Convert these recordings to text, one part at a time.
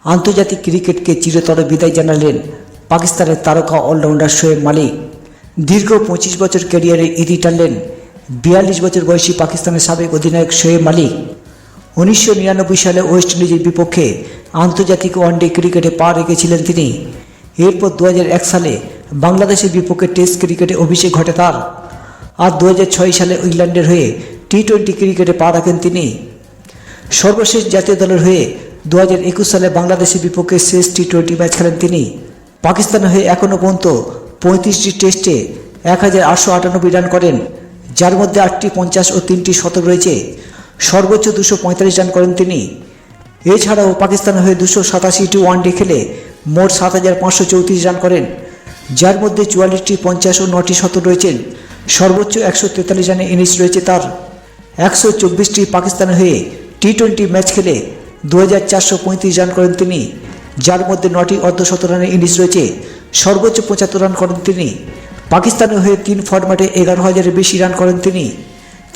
আন্তর্জাতিক ক্রিকেটকে চিরতর বিদায় জানালেন পাকিস্তানের তারকা অলরাউন্ডার শোয়েব মালিক। দীর্ঘ 25 বছর ক্যারিয়ারে ইতি টানলেন 42 বছর বয়সী পাকিস্তানের সাবেক অধিনায়ক শোয়েব মালিক। 1999 সালে ওয়েস্ট ইন্ডিজের বিপক্ষে আন্তর্জাতিক ওয়ানডে ক্রিকেটে পা রেখেছিলেন তিনি। এরপর 2001 সালে বাংলাদেশের বিপক্ষে টেস্ট ক্রিকেটে অভিষেক ঘটে তার। আর 2006 সালে ইংল্যান্ডের হয়ে টি-20 ক্রিকেটে পা রাখেন তিনি। সর্বশেষ জাতীয় দলের হয়ে 2021 সালে বাংলাদেশের বিপক্ষে শেষ টি-20 ম্যাচ খেলেন তিনি। পাকিস্তানের হয়ে এখনও পর্যন্ত 35টি টেস্টে 1898 রান করেন, যার মধ্যে 8টি 50 ও 3টি শতক রয়েছে। সর্বোচ্চ 245 রান করেন তিনি। এছাড়াও পাকিস্তানের হয়ে 287টি ওয়ানডে খেলে মোট 7534 রান করেন, যার মধ্যে 44টি 50 ও 9টি শতক রয়েছেন। সর্বোচ্চ 143 রানের ইনিংস রয়েছে তার। 124টি পাকিস্তানের হয়ে টি-20 ম্যাচ খেলে 2435 রান করেন তিনি, যার মধ্যে 9টি অর্ধশত রানের ইনিংস রয়েছে। সর্বোচ্চ 75 রান করেন তিনি। পাকিস্তানের হয়ে 3 ফরম্যাটে 11,000-এর বেশি রান করেন তিনি।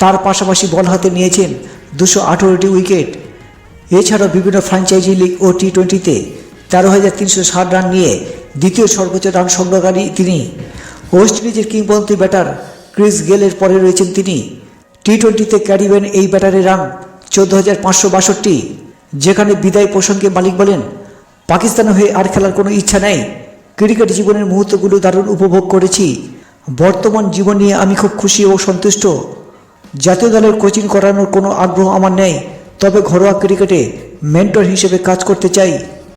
তার পাশাপাশি বল হাতে নিয়েছেন 218টি উইকেট। এছাড়াও বিভিন্ন ফ্র্যাঞ্চাইজি লিগ ও টি-20তে 13,360 রান নিয়ে দ্বিতীয় সর্বোচ্চ রান সংগ্রহকারী তিনি। ওয়েস্ট ইন্ডিজের কিংবদন্তি ব্যাটার ক্রিস গেলের পরে রয়েছেন তিনি। টি-20তে ক্যারিবেন এই ব্যাটারের রান 14,562, যেখানে বিদায় প্রসঙ্গে মালিক বলেন, পাকিস্তানের হয়ে আর খেলার কোনো ইচ্ছা নেই। ক্রিকেট জীবনের মুহূর্তগুলো দারুণ উপভোগ করেছি। বর্তমান জীবন নিয়ে আমি খুব খুশি ও সন্তুষ্ট। জাতীয় দলের কোচিং করানোর কোনো আগ্রহ আমার নেই, তবে ঘরোয়া ক্রিকেটে মেন্টর হিসেবে কাজ করতে চাই।